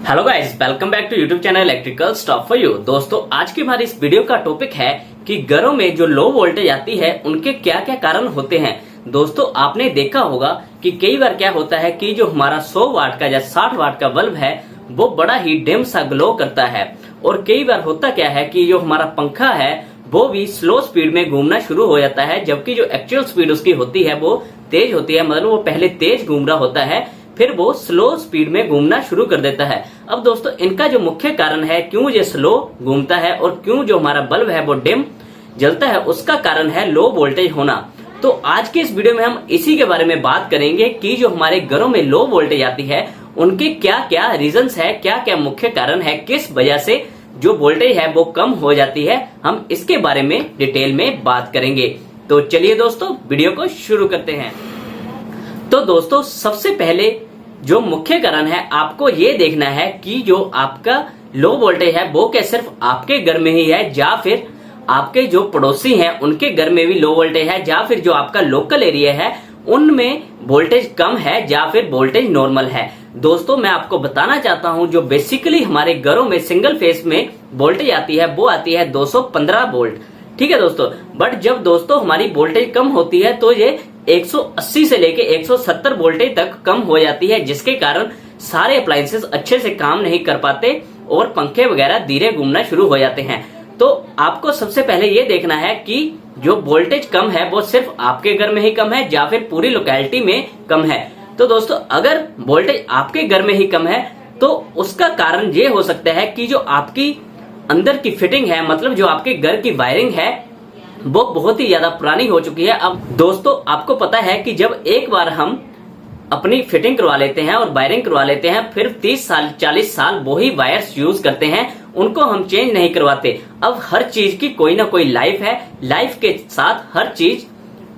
Hello guys, welcome back to YouTube channel electrical stuff for you. दोस्तों, आज की हमारी इस वीडियो का टॉपिक है कि घरों में जो लो वोल्टेज आती है उनके क्या क्या कारण होते हैं। दोस्तों, आपने देखा होगा कि कई बार क्या होता है कि जो हमारा 100 वाट का या 60 वाट का बल्ब है वो बड़ा ही डिम सा ग्लो करता है। और कई बार होता क्या है कि जो हमारा पंखा है वो भी स्लो स्पीड में घूमना शुरू हो जाता है, जबकि जो एक्चुअल स्पीड उसकी होती है वो तेज होती है। मतलब वो पहले तेज घूम रहा होता है, फिर वो स्लो स्पीड में घूमना शुरू कर देता है। अब दोस्तों, इनका जो मुख्य कारण है क्यों ये स्लो घूमता है और क्यों जो हमारा बल्ब है वो डिम जलता है, उसका कारण है लो वोल्टेज होना। तो आज के इस वीडियो में हम इसी के बारे में बात करेंगे कि जो हमारे घरों में लो वोल्टेज आती है उनके क्या क्या रीजंस है, क्या क्या मुख्य कारण है, किस वजह से जो वोल्टेज है वो कम हो जाती है। हम इसके बारे में डिटेल में बात करेंगे। तो चलिए दोस्तों, वीडियो को शुरू करते हैं। तो दोस्तों, सबसे पहले जो मुख्य कारण है आपको ये देखना है कि जो आपका लो वोल्टेज है वो क्या सिर्फ आपके घर में ही है, या फिर आपके जो पड़ोसी हैं उनके घर में भी लो वोल्टेज है, या फिर जो आपका लोकल एरिया है उनमें वोल्टेज कम है, या फिर वोल्टेज नॉर्मल है। दोस्तों, मैं आपको बताना चाहता हूं जो बेसिकली हमारे घरों में सिंगल फेज में वोल्टेज आती है वो आती है 215 वोल्ट। ठीक है दोस्तों, बट जब दोस्तों हमारी वोल्टेज कम होती है तो ये 180 से लेके 170 वोल्टेज तक कम हो जाती है, जिसके कारण सारे अप्लायंसेस अच्छे से काम नहीं कर पाते और पंखे वगैरह धीरे घूमना शुरू हो जाते हैं। तो आपको सबसे पहले ये देखना है कि जो वोल्टेज कम है वो सिर्फ आपके घर में ही कम है या फिर पूरी लोकेलिटी में कम है। तो दोस्तों, अगर वोल्टेज आपके घर में ही कम है तो उसका कारण ये हो सकता है कि जो आपकी अंदर की फिटिंग है, मतलब जो आपके घर की वायरिंग है वो बहुत ही ज्यादा पुरानी हो चुकी है। अब दोस्तों, आपको पता है कि जब एक बार हम अपनी फिटिंग करवा लेते हैं और वायरिंग करवा लेते हैं, फिर 30 साल 40 साल वही वायर्स यूज करते हैं, उनको हम चेंज नहीं करवाते। अब हर चीज की कोई ना कोई लाइफ है, लाइफ के साथ हर चीज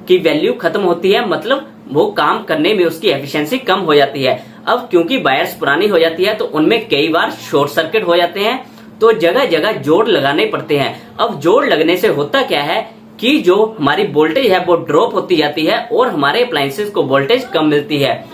की वैल्यू खत्म होती है, मतलब वो काम करने में उसकी एफिशिएंसी कम हो जाती है। अब क्योंकि वायर्स पुरानी हो जाती है तो उनमें कई बार शॉर्ट सर्किट हो जाते हैं, तो जगह जगह जोड़ लगाने पड़ते हैं। अब जोड़ लगने से होता क्या है कि जो हमारी वोल्टेज है वो ड्रॉप होती जाती है और हमारे अप्लायंसेस को वोल्टेज कम मिलती है,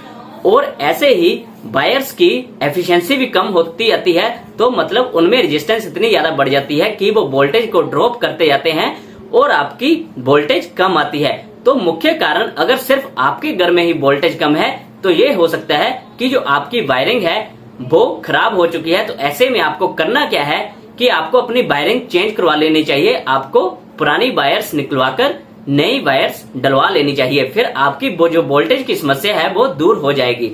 और ऐसे ही वायर्स की एफिशिएंसी भी कम होती जाती है। तो मतलब उनमें रेजिस्टेंस इतनी ज्यादा बढ़ जाती है कि वो वोल्टेज को ड्रॉप करते जाते हैं और आपकी वोल्टेज कम आती है। तो मुख्य कारण अगर सिर्फ आपके घर में ही वोल्टेज कम है तो ये हो सकता है कि जो आपकी वायरिंग है वो खराब हो चुकी है। तो ऐसे में आपको करना क्या है कि आपको अपनी वायरिंग चेंज करवा लेनी चाहिए। आपको पुरानी वायर्स निकलवाकर नई वायर्स डलवा लेनी चाहिए, फिर आपकी वो जो वोल्टेज की समस्या है वो दूर हो जाएगी।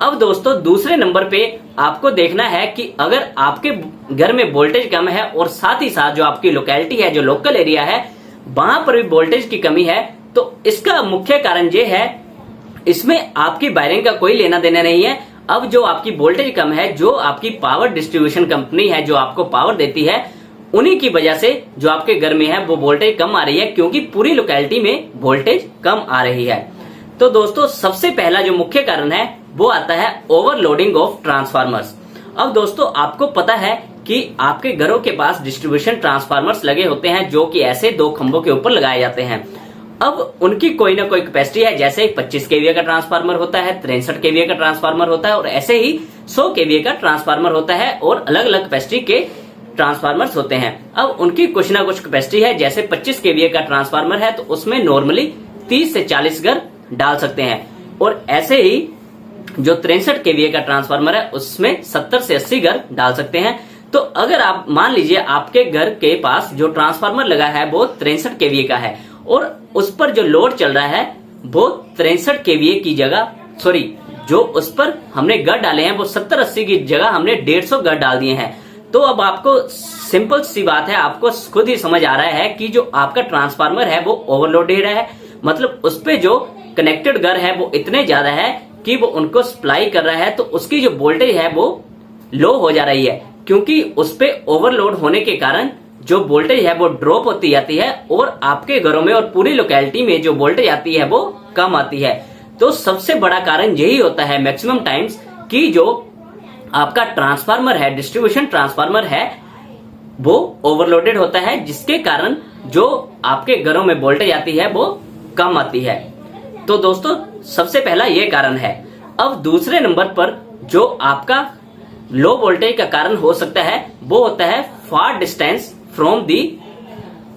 अब दोस्तों, दूसरे नंबर पे आपको देखना है कि अगर आपके घर में वोल्टेज कम है और साथ ही साथ जो आपकी लोकेलिटी है, जो लोकल एरिया है, वहां पर भी वोल्टेज की कमी है, तो इसका मुख्य कारण ये है, इसमें आपकी वायरिंग का कोई लेना देना नहीं है। अब जो आपकी वोल्टेज कम है, जो आपकी पावर डिस्ट्रीब्यूशन कंपनी है जो आपको पावर देती है, उन्हीं की वजह से जो आपके घर में है वो वोल्टेज कम आ रही है, क्योंकि पूरी लोकेलिटी में वोल्टेज कम आ रही है। तो दोस्तों, सबसे पहला जो मुख्य कारण है वो आता है ओवरलोडिंग ऑफ ट्रांसफार्मर्स। अब दोस्तों, आपको पता है कि आपके घरों के पास डिस्ट्रीब्यूशन ट्रांसफार्मर्स लगे होते हैं जो कि ऐसे दो खंभों के ऊपर लगाए जाते हैं। अब उनकी कोई ना कोई कैपेसिटी है, जैसे 25 केवीए का ट्रांसफार्मर होता है, 63 केवीए का ट्रांसफार्मर होता है, और ऐसे ही 100 केवीए का ट्रांसफार्मर होता है, और अलग अलग कैपेसिटी के ट्रांसफार्मर्स होते हैं। अब उनकी कुछ ना कुछ कैपेसिटी है, जैसे 25 केवीए का ट्रांसफार्मर है तो उसमें नॉर्मली 30 से 40 घर डाल सकते हैं, और ऐसे ही जो 63 केवीए का ट्रांसफार्मर है उसमें 70 से 80 घर डाल सकते हैं। तो अगर आप मान लीजिए आपके घर के पास जो ट्रांसफार्मर लगा है वो 63 केवीए का है और उस पर जो लोड चल रहा है वो 63 केवीए की जगह, सॉरी, जो उस पर हमने घर डाले हैं वो 70-80 की जगह हमने 150 घर डाल दिए हैं। तो अब आपको सिंपल सी बात है, आपको खुद ही समझ आ रहा है कि जो आपका ट्रांसफार्मर है वो ओवरलोडेड है, मतलब उस पे जो कनेक्टेड घर है वो इतने ज्यादा है कि वो उनको सप्लाई कर रहा है, तो उसकी जो वोल्टेज है वो लो हो जा रही है, क्योंकि उस पे ओवरलोड होने के कारण जो वोल्टेज है वो ड्रॉप होती जाती है और आपके घरों में और पूरी लोकेलिटी में जो वोल्टेज आती है वो कम आती है। तो सबसे बड़ा कारण यही होता है मैक्सिमम टाइम्स कि जो आपका ट्रांसफार्मर है, डिस्ट्रीब्यूशन ट्रांसफार्मर है, वो ओवरलोडेड होता है, जिसके कारण जो आपके घरों में वोल्टेज आती है वो कम आती है। तो दोस्तों, सबसे पहला ये कारण है। अब दूसरे नंबर पर जो आपका लो वोल्टेज का कारण हो सकता है वो होता है फार distance from the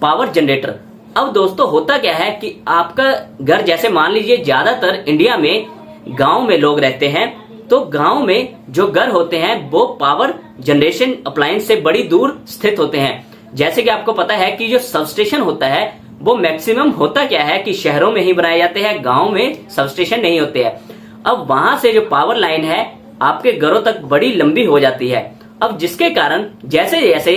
power generator. अब दोस्तों होता क्या है कि आपका घर, जैसे मान लीजिए ज्यादातर इंडिया में गांव में लोग रहते हैं, तो गांव में जो घर होते हैं वो पावर जनरेशन अप्लायंस से बड़ी दूर स्थित होते हैं। जैसे कि आपको पता है कि जो सबस्टेशन होता है वो मैक्सिमम होता क्या है कि शहरों में ही बनाए जाते हैं, गांव में सबस्टेशन नहीं होते हैं। अब वहां से जो पावर लाइन है आपके घरों तक बड़ी लंबी हो जाती है। अब जिसके कारण जैसे जैसे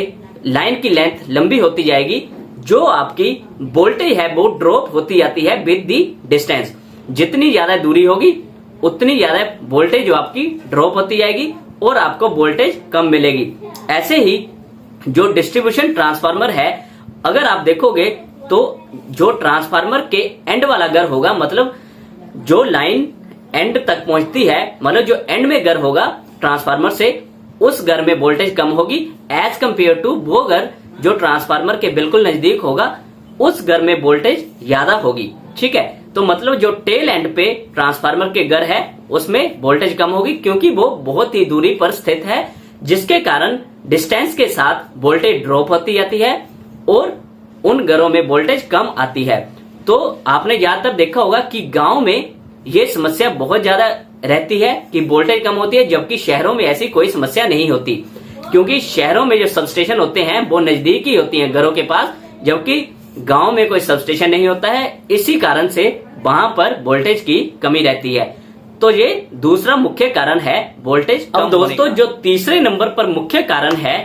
लाइन की लेंथ लंबी होती जाएगी, जो आपकी वोल्टेज है वो ड्रॉप होती जाती है विद दी डिस्टेंस। जितनी ज्यादा दूरी होगी उतनी ज्यादा वोल्टेज जो आपकी ड्रॉप होती जाएगी और आपको वोल्टेज कम मिलेगी। ऐसे ही जो डिस्ट्रीब्यूशन ट्रांसफार्मर है, अगर आप देखोगे तो जो ट्रांसफार्मर के एंड वाला घर होगा, मतलब जो लाइन एंड तक पहुंचती है, मतलब जो एंड में घर होगा ट्रांसफार्मर से, उस घर में वोल्टेज कम होगी एज कंपेयर टू वो घर जो ट्रांसफार्मर के बिल्कुल नजदीक होगा, उस घर में वोल्टेज ज्यादा होगी। ठीक है, तो मतलब जो टेल एंड पे ट्रांसफार्मर के घर है उसमें वोल्टेज कम होगी क्योंकि वो बहुत ही दूरी पर स्थित है, जिसके कारण डिस्टेंस के साथ वोल्टेज ड्रॉप होती जाती है और उन घरों में वोल्टेज कम आती है। तो आपने ज्यादातर देखा होगा कि गांव में ये समस्या बहुत ज्यादा रहती है कि वोल्टेज कम होती है, जबकि शहरों में ऐसी कोई समस्या नहीं होती, क्योंकि शहरों में जो सबस्टेशन होते हैं वो नजदीक ही होती हैं घरों के पास, जबकि गांव में कोई सबस्टेशन नहीं होता है। इसी कारण से वहां पर वोल्टेज की कमी रहती है। तो ये दूसरा मुख्य कारण है वोल्टेज। अब दोस्तों जो तीसरे नंबर पर मुख्य कारण है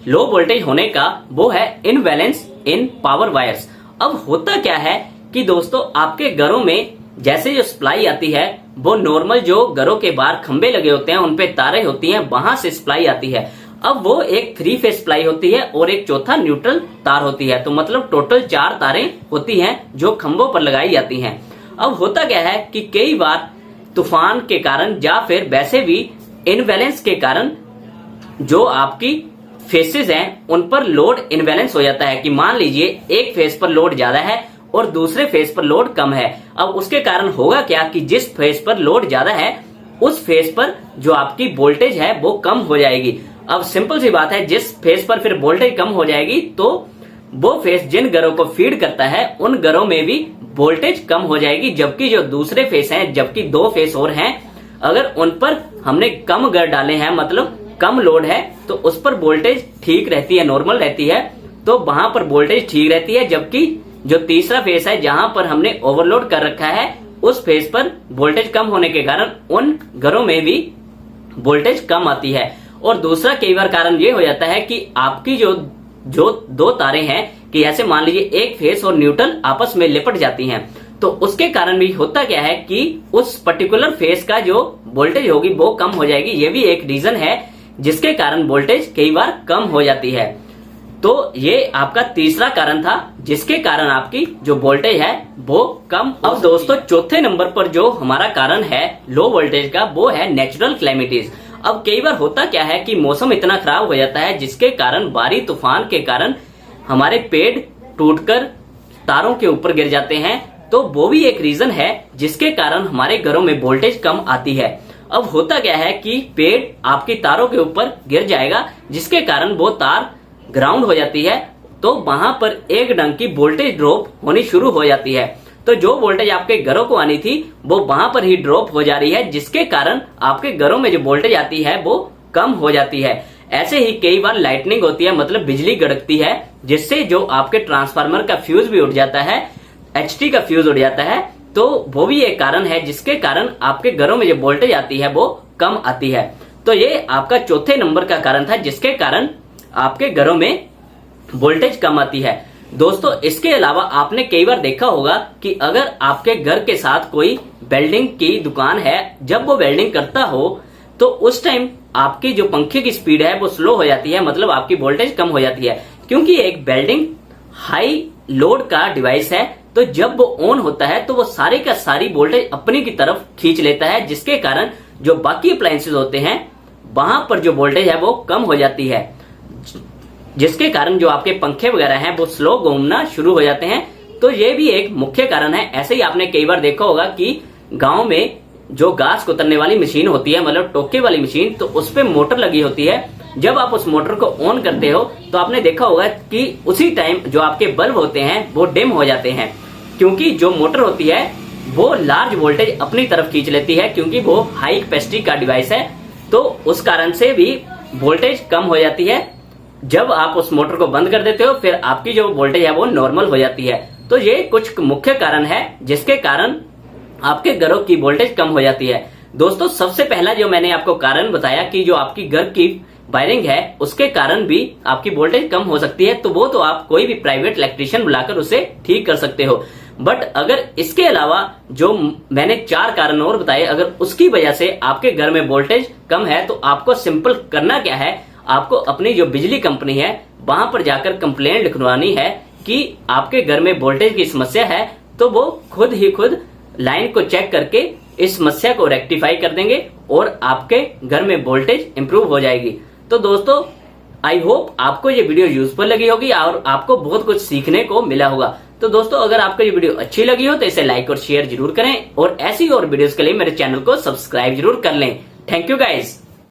लो वोल्टेज होने का, वो है इनबैलेंस इन पावर वायर्स। अब होता क्या है कि दोस्तों आपके घरों में जैसे जो सप्लाई आती है वो नॉर्मल जो घरों के बाहर खंबे लगे होते हैं उन पे तारें होती हैं, वहां से सप्लाई आती है। अब वो एक 3 फेज सप्लाई होती है और एक चौथा न्यूट्रल तार होती है, तो मतलब टोटल 4 तारें होती हैं जो खंभों पर लगाई जाती हैं। अब होता क्या है कि कई बार तूफान के कारण या फिर वैसे भी इनबैलेंस के कारण जो आपकी फेसेस हैं उन पर लोड इनबैलेंस हो जाता है कि मान लीजिए एक फेस पर लोड ज्यादा है और दूसरे फेस पर लोड कम है। अब उसके कारण होगा क्या कि जिस फेस पर लोड ज्यादा है उस फेस पर जो आपकी वोल्टेज है वो कम हो जाएगी। अब सिंपल सी बात है, जिस फेस पर फिर वोल्टेज कम हो जाएगी तो वो फेस जिन घरों को फीड करता है उन घरों में भी वोल्टेज कम हो जाएगी, जबकि जो दूसरे फेस हैं, जबकि 2 फेस और हैं, अगर उन पर हमने कम घर डाले हैं, मतलब कम लोड है, तो उस पर वोल्टेज ठीक रहती है, नॉर्मल रहती है, तो वहां पर वोल्टेज ठीक रहती है। जबकि जो तीसरा फेस है जहां पर हमने ओवरलोड कर रखा है उस फेस पर वोल्टेज कम होने के कारण उन घरों में भी वोल्टेज कम आती है। और दूसरा कई बार कारण ये हो जाता है कि आपकी जो 2 तारें हैं कि ऐसे मान लीजिए एक फेस और न्यूट्रल आपस में लिपट जाती हैं, तो उसके कारण भी होता क्या है कि उस पर्टिकुलर फेस का जो वोल्टेज होगी वो कम हो जाएगी। ये भी एक रीजन है जिसके कारण वोल्टेज कई बार कम हो जाती है। तो ये आपका तीसरा कारण था जिसके कारण आपकी जो वोल्टेज है वो कम। अब दोस्तों चौथे नंबर पर जो हमारा कारण है लो वोल्टेज का वो है नेचुरल क्लैमिटीज। अब कई बार होता क्या है कि मौसम इतना खराब हो जाता है जिसके कारण भारी तूफान के कारण हमारे पेड़ टूटकर तारों के ऊपर गिर जाते हैं, तो वो भी एक रीजन है जिसके कारण हमारे घरों में वोल्टेज कम आती है। अब होता क्या है कि पेड़ आपकी तारों के ऊपर गिर जाएगा जिसके कारण वो तार ग्राउंड हो जाती है, तो वहां पर एक ढंग की वोल्टेज ड्रॉप होनी शुरू हो जाती है। तो जो वोल्टेज आपके घरों को आनी थी वो वहां पर ही ड्रॉप हो जा रही है, जिसके कारण आपके घरों में जो वोल्टेज आती है वो कम हो जाती है। ऐसे ही कई बार लाइटनिंग होती है, मतलब बिजली गड़कती है, जिससे जो आपके ट्रांसफार्मर का फ्यूज भी उड़ जाता है, एचटी का फ्यूज उड़ जाता है, तो वो भी एक कारण है जिसके कारण आपके घरों में जो वोल्टेज आती है वो कम आती है। तो ये आपका चौथे नंबर का कारण था जिसके कारण आपके घरों में वोल्टेज कम आती है। दोस्तों इसके अलावा आपने कई बार देखा होगा कि अगर आपके घर के साथ कोई वेल्डिंग की दुकान है, जब वो वेल्डिंग करता हो तो उस टाइम आपकी जो पंखे की स्पीड है वो स्लो हो जाती है, मतलब आपकी वोल्टेज कम हो जाती है, क्योंकि एक वेल्डिंग हाई लोड का डिवाइस है। तो जब वो ऑन होता है तो वो सारी का सारी वोल्टेज अपनी की तरफ खींच लेता है, जिसके कारण जो बाकी अप्लायंसेस होते हैं वहां पर जो वोल्टेज है वो कम हो जाती है, जिसके कारण जो आपके पंखे वगैरह हैं वो स्लो घूमना शुरू हो जाते हैं। तो ये भी एक मुख्य कारण है। ऐसे ही आपने कई बार देखा होगा कि गांव में जो घास कुतरने वाली मशीन होती है, मतलब टोके वाली मशीन, तो उस पे मोटर लगी होती है। जब आप उस मोटर को ऑन करते हो तो आपने देखा होगा कि उसी टाइम जो आपके बल्ब होते हैं वो डिम हो जाते हैं, क्योंकि जो मोटर होती है वो लार्ज वोल्टेज अपनी तरफ खींच लेती है, क्योंकि वो हाई कैपेसिटी का डिवाइस है। तो उस कारण से भी वोल्टेज कम हो जाती है। जब आप उस मोटर को बंद कर देते हो फिर आपकी जो वोल्टेज है वो नॉर्मल हो जाती है। तो ये कुछ मुख्य कारण है जिसके कारण आपके घरों की वोल्टेज कम हो जाती है। दोस्तों, सबसे पहला जो मैंने आपको कारण बताया कि जो आपकी घर की वायरिंग है उसके कारण भी आपकी वोल्टेज कम हो सकती है, तो वो तो आप कोई भी प्राइवेट इलेक्ट्रिशियन बुलाकर उसे ठीक कर सकते हो। बट अगर इसके अलावा जो मैंने 4 कारण और बताए, अगर उसकी वजह से आपके घर में वोल्टेज कम है तो आपको सिंपल करना क्या है, आपको अपनी जो बिजली कंपनी है वहां पर जाकर कंप्लेंट लिखवानी है कि आपके घर में वोल्टेज की समस्या है, तो वो खुद ही खुद लाइन को चेक करके इस समस्या को रेक्टिफाई कर देंगे और आपके घर में वोल्टेज इंप्रूव हो जाएगी। तो दोस्तों, आई होप आपको ये वीडियो यूजफुल लगी होगी और आपको बहुत कुछ सीखने को मिला होगा। तो दोस्तों, अगर आपको ये वीडियो अच्छी लगी हो तो इसे लाइक और शेयर जरूर करें और ऐसी और वीडियोस के लिए मेरे चैनल को सब्सक्राइब जरूर कर लें। Thank you guys.